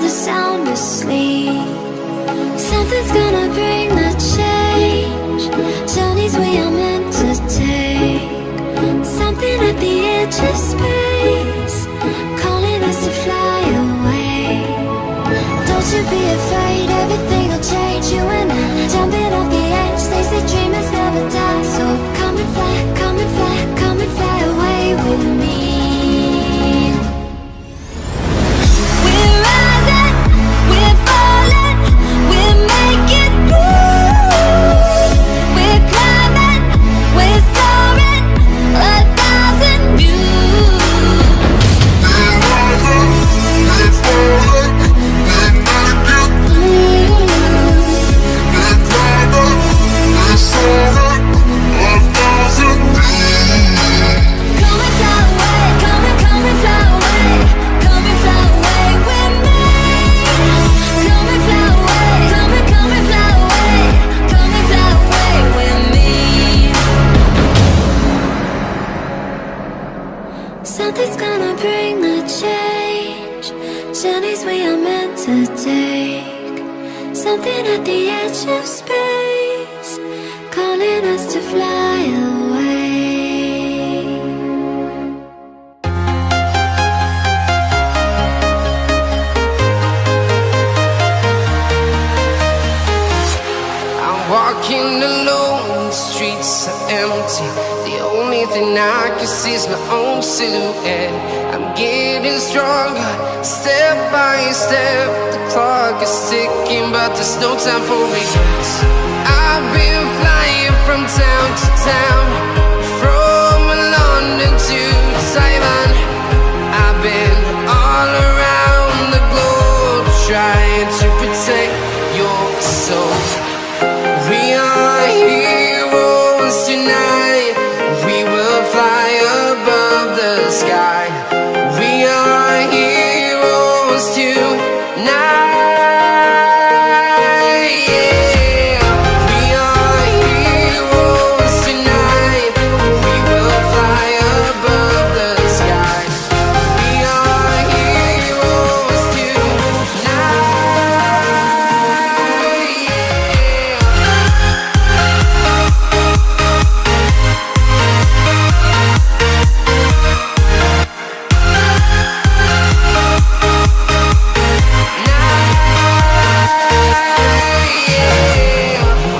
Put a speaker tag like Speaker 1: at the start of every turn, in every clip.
Speaker 1: they're sound asleep. Something's gonna bring the change. Journeys we are meant to take. Something at the edge of space, calling us to fly away. Don't you be afraid, everything will change. You and I, jumping off the edge. They say dreamers never die. So come and fly, come and fly, come and fly away with me. We're rising, we're falling, we're making moves. We're climbing, we're soaring, 1,000 views.
Speaker 2: We're rising, we're falling, we're making moves. We're climbing, we're soaring, 1,000 views.
Speaker 1: Come and fly away, come and fly away, come and fly away with me. Come and fly away, come and fly away, come and fly away with me. Something's gonna bring the change. Journeys we are meant to take. Something at the edge of space, calling us to fly away.
Speaker 3: I'm walking alone, the streets are empty. The only thing I can see is my own silhouette. I'm getting stronger, step by step. The clock is ticking, but there's no time for regrets. I've been flying from town to town, from London to Taiwan. I've been all around the globe, trying to protect your soul. We are heroes tonight. We will fly above the sky. We are heroes tonight. Yeah. We are heroes tonight. We will fly above the sky. We are heroes tonight.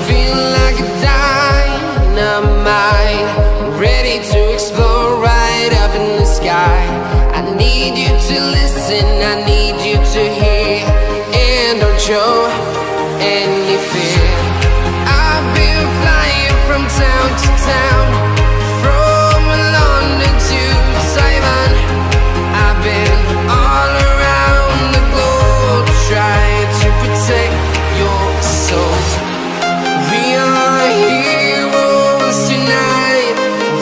Speaker 3: Feeling like a dynamite, ready to explode right up in the sky. I need you to listen, I need you to hear, and don't show any fear. I've been flying from town to town, from London to Taiwan. I've been all around the globe, trying to protect your soul. We are heroes tonight.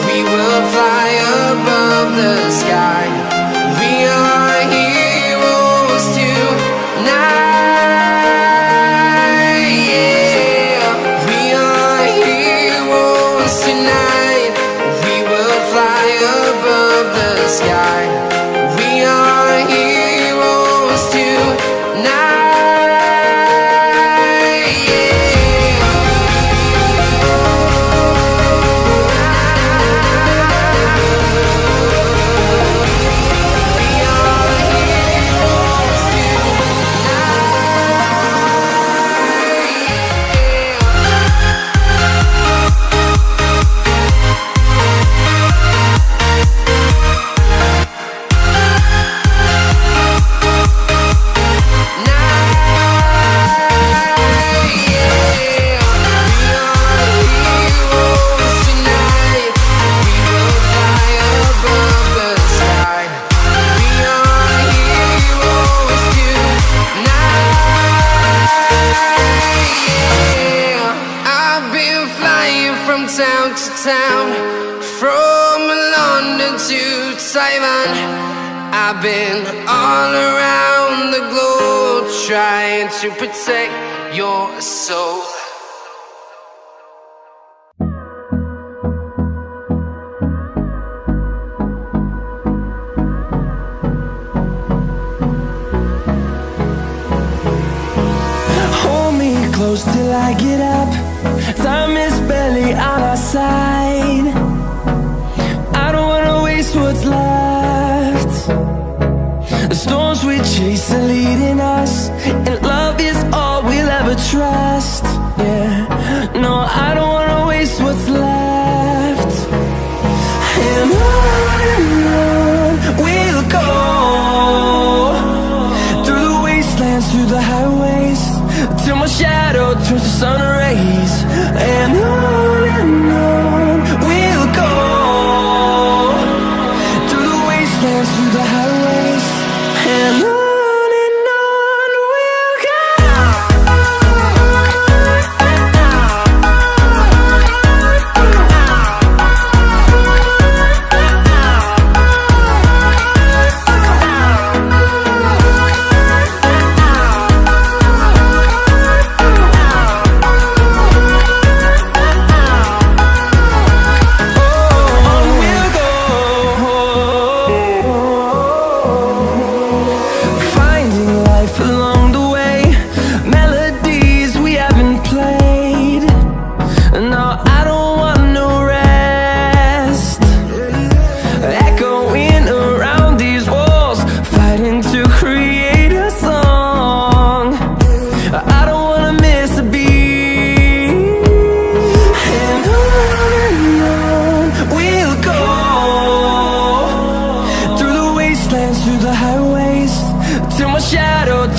Speaker 3: We will fly above the sky. We are heroes tonight. Yeah. We are heroes tonight. We will fly above the sky. We are heroes tonight. Town to town, from London to Taiwan. I've been all around the globe, trying to protect your soul.
Speaker 4: close till I get up. Time is barely on our side. I don't wanna waste what's left. The storms we chase are leading us, and love is all we'll ever trust. Yeah, no, I don't wanna waste what's left. And on we'll go, through the wastelands, through the highways, till my shadow turns to sun rays. And on we'll go, through the wastelands, through the highways, and on we'll go.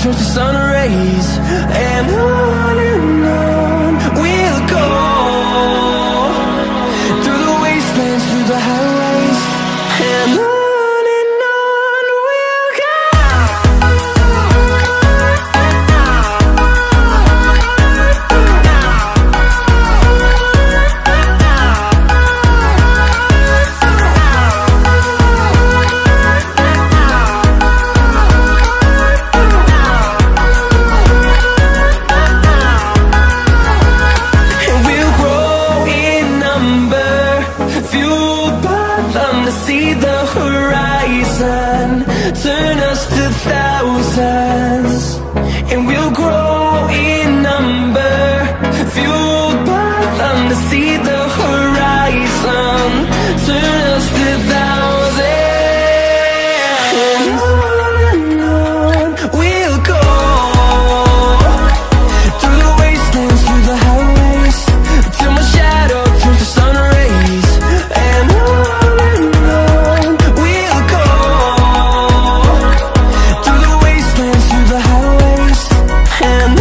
Speaker 4: Turns to sun rays, and on we'll go, through the wastelands, through the highways, and on we'll go. See the horizon turn us to thousands, and we'll grow in number, fueled by them to see the horizon turn us to thousands. And on we'll go, through the wastelands, through the highways, till my shadow turns to sun rays. And and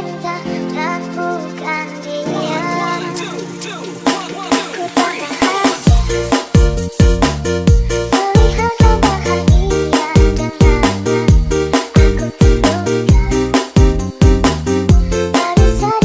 Speaker 5: cinta dan bukan dia. Ku tak tahan.